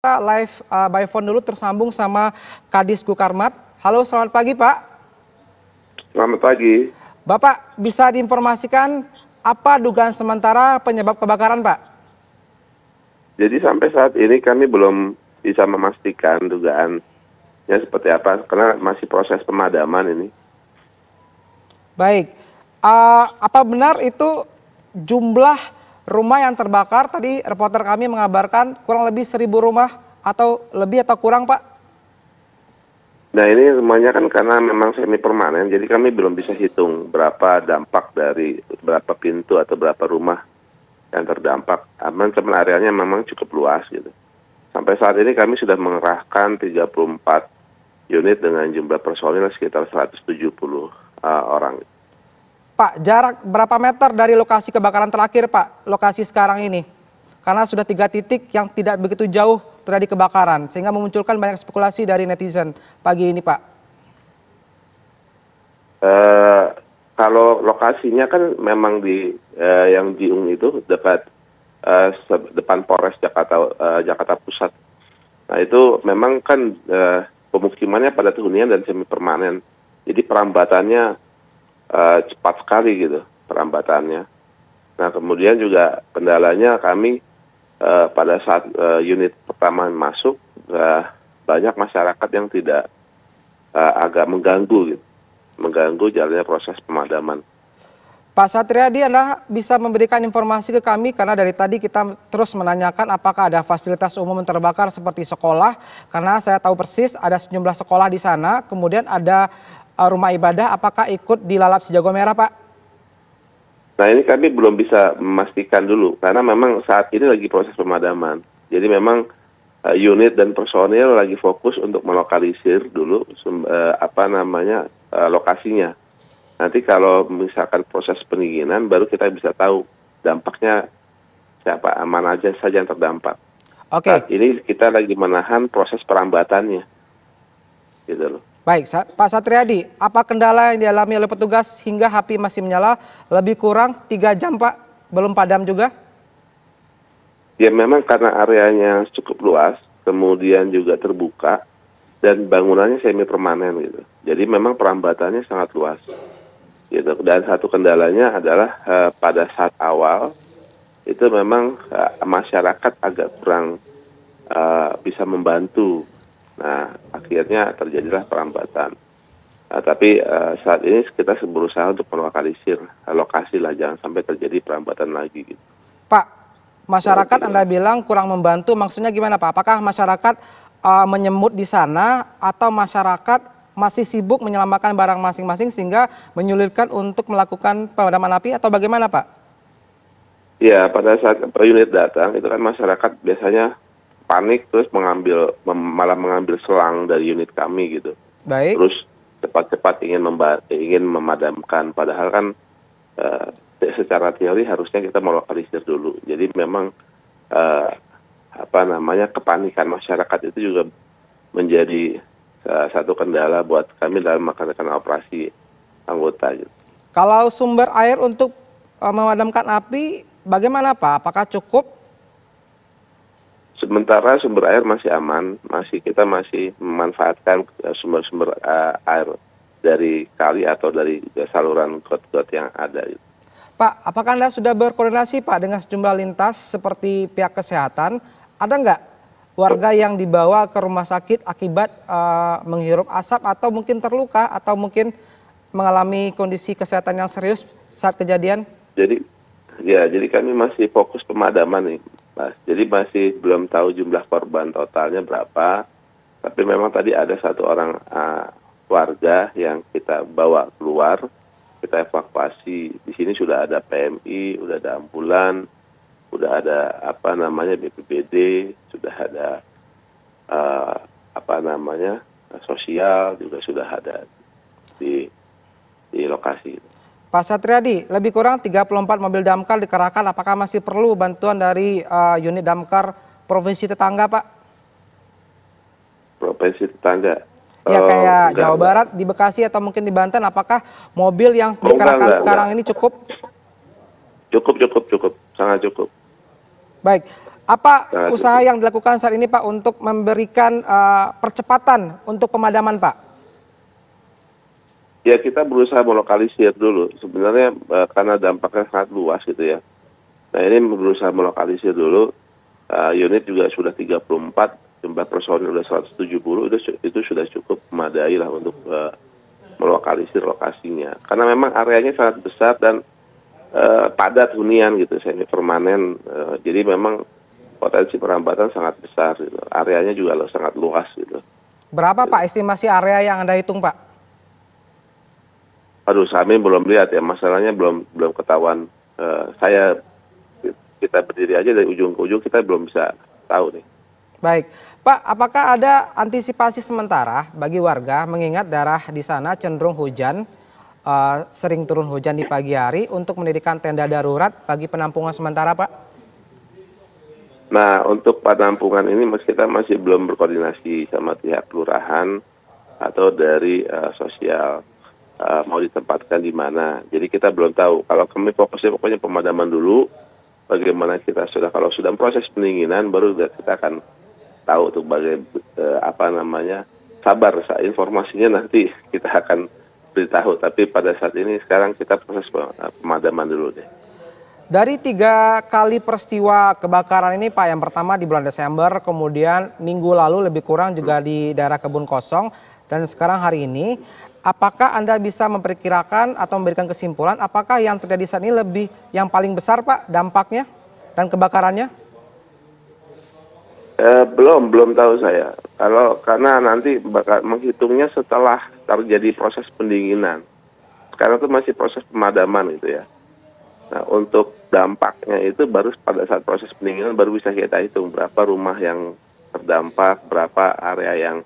Kita live by phone dulu tersambung sama Kadis Gukarmat. Halo, selamat pagi Pak. Selamat pagi. Bapak bisa diinformasikan apa dugaan sementara penyebab kebakaran Pak? Jadi sampai saat ini kami belum bisa memastikan dugaannya seperti apa karena masih proses pemadaman ini. Baik, apa benar itu jumlah rumah yang terbakar? Tadi reporter kami mengabarkan kurang lebih 1.000 rumah atau lebih atau kurang Pak? Nah ini semuanya kan karena memang semi permanen, jadi kami belum bisa hitung berapa dampak dari berapa pintu atau berapa rumah yang terdampak. Cuman areanya memang cukup luas gitu. Sampai saat ini kami sudah mengerahkan 34 unit dengan jumlah personil sekitar 170 orang. Pak, jarak berapa meter dari lokasi kebakaran terakhir Pak, lokasi sekarang ini? Karena sudah 3 titik yang tidak begitu jauh terjadi kebakaran, sehingga memunculkan banyak spekulasi dari netizen pagi ini Pak. Kalau lokasinya kan memang di yang Jiung itu depan Polres Jakarta Pusat. Nah itu memang kan pemukimannya padat hunian dan semi permanen. Jadi perambatannya cepat sekali gitu perambatannya. Nah kemudian juga kendalanya kami pada saat unit pertama masuk banyak masyarakat yang tidak agak mengganggu jalannya proses pemadaman. Pak Satriadi, Anda bisa memberikan informasi ke kami karena dari tadi kita terus menanyakan apakah ada fasilitas umum yang terbakar seperti sekolah, karena saya tahu persis ada sejumlah sekolah di sana, kemudian ada rumah ibadah, apakah ikut dilalap si jago merah Pak? Nah ini kami belum bisa memastikan dulu karena memang saat ini lagi proses pemadaman. Jadi memang unit dan personil lagi fokus untuk melokalisir dulu lokasinya. Nanti kalau misalkan proses pendinginan baru kita bisa tahu dampaknya mana aja saja yang terdampak. Oke. Saat ini kita lagi menahan proses perambatannya. Gitu loh. Baik, Pak Satriadi, apa kendala yang dialami oleh petugas hingga api masih menyala lebih kurang 3 jam Pak, belum padam juga? Ya memang karena areanya cukup luas, kemudian juga terbuka, dan bangunannya semi permanen gitu. Jadi memang perambatannya sangat luas. Gitu. Dan satu kendalanya adalah pada saat awal, itu memang masyarakat agak kurang bisa membantu. Nah, akhirnya terjadilah perambatan. Tapi saat ini kita berusaha untuk melokalisir lokasi lah, jangan sampai terjadi perambatan lagi. Gitu. Pak, masyarakat Anda bilang kurang membantu, maksudnya gimana Pak? Apakah masyarakat menyemut di sana atau masyarakat masih sibuk menyelamatkan barang masing-masing sehingga menyulitkan untuk melakukan pemadaman api atau bagaimana Pak? Ya, pada saat unit datang itu kan masyarakat biasanya panik terus malah mengambil selang dari unit kami gitu. Baik. Terus cepat-cepat ingin memadamkan, padahal kan secara teori harusnya kita melokalisir dulu. Jadi memang kepanikan masyarakat itu juga menjadi satu kendala buat kami dalam melaksanakan operasi anggota. Gitu. Kalau sumber air untuk memadamkan api bagaimana Pak? Apakah cukup? Sementara sumber air masih aman, kita masih memanfaatkan sumber-sumber air dari kali atau dari saluran got-got yang ada. Gitu. Pak, apakah Anda sudah berkoordinasi Pak dengan sejumlah lintas seperti pihak kesehatan? Ada nggak warga yang dibawa ke rumah sakit akibat menghirup asap atau mungkin terluka atau mungkin mengalami kondisi kesehatan yang serius saat kejadian? Jadi kami masih fokus pemadaman nih, Mas. Jadi masih belum tahu jumlah korban totalnya berapa. Tapi memang tadi ada satu orang warga yang kita bawa keluar, kita evakuasi. Di sini sudah ada PMI, sudah ada ambulan, sudah ada BPBD, sudah ada sosial juga sudah ada di lokasi. Pak Satriadi, lebih kurang 34 mobil damkar dikerahkan, apakah masih perlu bantuan dari unit damkar provinsi tetangga Pak? Provinsi tetangga? Ya kayak Jawa Barat, di Bekasi atau mungkin di Banten, apakah mobil yang dikerahkan sekarang ini cukup? Cukup, sangat cukup. Baik, Apa Sangat usaha yang dilakukan saat ini Pak untuk memberikan percepatan untuk pemadaman Pak? Ya kita berusaha melokalisir dulu. Sebenarnya karena dampaknya sangat luas gitu ya. Nah ini berusaha melokalisir dulu. Unit juga sudah 34, jumlah personil sudah 170, itu sudah cukup memadai lah untuk melokalisir lokasinya. Karena memang areanya sangat besar dan padat hunian gitu, semi permanen. Jadi memang potensi perambatan sangat besar gitu. Areanya juga sangat luas gitu. Berapa Pak estimasi area yang Anda hitung Pak? Aduh, kami belum lihat ya, masalahnya belum ketahuan. Kita berdiri aja dari ujung ke ujung, kita belum bisa tahu nih. Baik, Pak, apakah ada antisipasi sementara bagi warga mengingat daerah di sana cenderung hujan, sering turun hujan di pagi hari untuk mendirikan tenda darurat bagi penampungan sementara Pak? Nah, untuk penampungan ini kita masih belum berkoordinasi sama pihak kelurahan atau dari sosial mau ditempatkan di mana. Jadi kita belum tahu. Kalau kami fokusnya pokoknya pemadaman dulu. Bagaimana kita kalau sudah proses pendinginan baru kita akan tahu untuk sabar informasinya nanti kita akan beritahu. Tapi pada saat ini sekarang kita proses pemadaman dulu deh. Dari 3 kali peristiwa kebakaran ini Pak, yang pertama di bulan Desember, kemudian minggu lalu lebih kurang juga di daerah Kebun Kosong, dan sekarang hari ini, apakah Anda bisa memperkirakan atau memberikan kesimpulan apakah yang terjadi saat ini yang paling besar Pak dampaknya dan kebakarannya? Belum tahu saya. Karena nanti menghitungnya setelah terjadi proses pendinginan. Sekarang itu masih proses pemadaman gitu ya. Nah, untuk dampaknya itu baru pada saat proses pendinginan baru bisa kita hitung berapa rumah yang terdampak, berapa area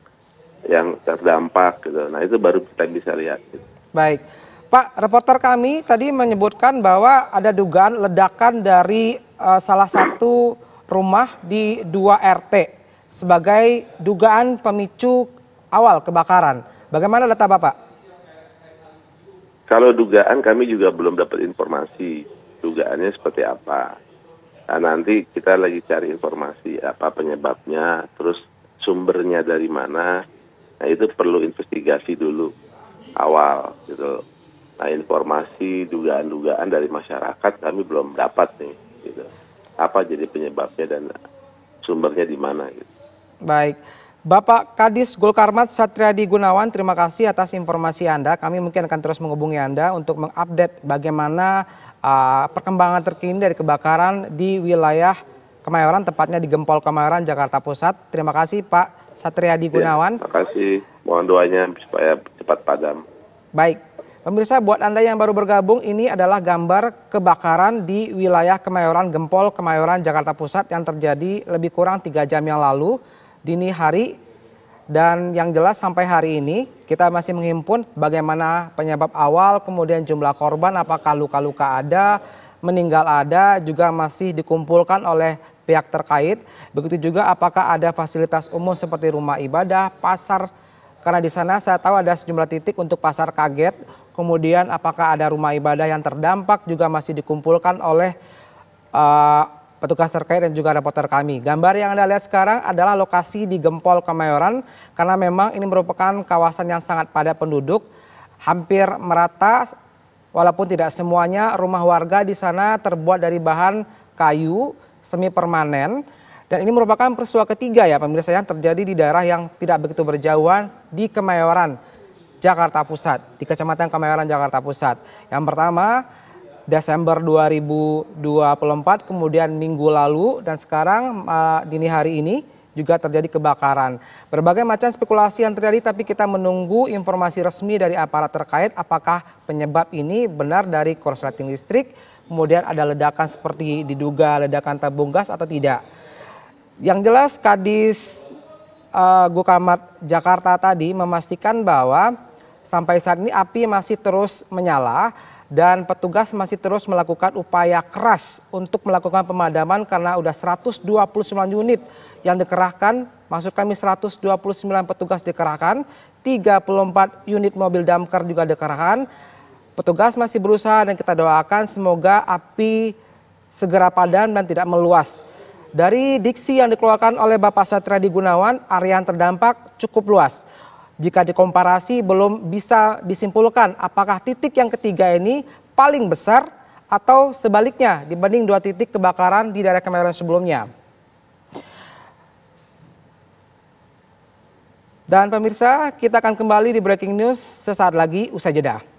yang terdampak gitu. Nah, itu baru kita bisa lihat. Gitu. Baik. Pak, reporter kami tadi menyebutkan bahwa ada dugaan ledakan dari salah satu rumah di 2 RT sebagai dugaan pemicu awal kebakaran. Bagaimana data Bapak? Kalau dugaan kami juga belum dapat informasi dugaannya seperti apa. Nah, nanti kita lagi cari informasi apa penyebabnya, terus sumbernya dari mana. Nah itu perlu investigasi dulu awal gitu. Nah informasi dugaan-dugaan dari masyarakat kami belum dapat nih. Gitu. Apa jadi penyebabnya dan sumbernya di mana? Gitu. Baik. Bapak Kadis Gulkarmat Satriadi Gunawan, terima kasih atas informasi Anda. Kami mungkin akan terus menghubungi Anda untuk mengupdate bagaimana perkembangan terkini dari kebakaran di wilayah Kemayoran, tepatnya di Gempol Kemayoran, Jakarta Pusat. Terima kasih Pak Satriadi Gunawan. Ya, terima kasih. Mohon doanya supaya cepat padam. Baik. Pemirsa, buat Anda yang baru bergabung, ini adalah gambar kebakaran di wilayah Kemayoran, Gempol Kemayoran, Jakarta Pusat yang terjadi lebih kurang 3 jam yang lalu. Dini hari, dan yang jelas sampai hari ini kita masih menghimpun bagaimana penyebab awal, kemudian jumlah korban, apakah luka-luka ada, meninggal ada, juga masih dikumpulkan oleh pihak terkait. Begitu juga apakah ada fasilitas umum seperti rumah ibadah, pasar, karena di sana saya tahu ada sejumlah titik untuk pasar kaget, kemudian apakah ada rumah ibadah yang terdampak juga masih dikumpulkan oleh petugas terkait dan juga reporter kami. Gambar yang Anda lihat sekarang adalah lokasi di Gempol Kemayoran, karena memang ini merupakan kawasan yang sangat padat penduduk, hampir merata, walaupun tidak semuanya rumah warga di sana terbuat dari bahan kayu semi permanen. Dan ini merupakan peristiwa ketiga ya pemirsa yang terjadi di daerah yang tidak begitu berjauhan di Kemayoran, Jakarta Pusat, di Kecamatan Kemayoran, Jakarta Pusat. Yang pertama Desember 2024, kemudian minggu lalu, dan sekarang dini hari ini juga terjadi kebakaran. Berbagai macam spekulasi yang terjadi, tapi kita menunggu informasi resmi dari aparat terkait apakah penyebab ini benar dari korsleting listrik, kemudian ada ledakan seperti diduga ledakan tabung gas atau tidak. Yang jelas Kadis Gulkarmat Jakarta tadi memastikan bahwa sampai saat ini api masih terus menyala, dan petugas masih terus melakukan upaya keras untuk melakukan pemadaman karena udah 129 unit yang dikerahkan, maksud kami 129 petugas dikerahkan, 34 unit mobil damkar juga dikerahkan. Petugas masih berusaha dan kita doakan semoga api segera padam dan tidak meluas. Dari diksi yang dikeluarkan oleh Bapak Satriadi Gunawan, area yang terdampak cukup luas. Jika dikomparasi belum bisa disimpulkan apakah titik yang ketiga ini paling besar atau sebaliknya dibanding 2 titik kebakaran di daerah Kemayoran sebelumnya. Dan pemirsa, kita akan kembali di Breaking News sesaat lagi usai jeda.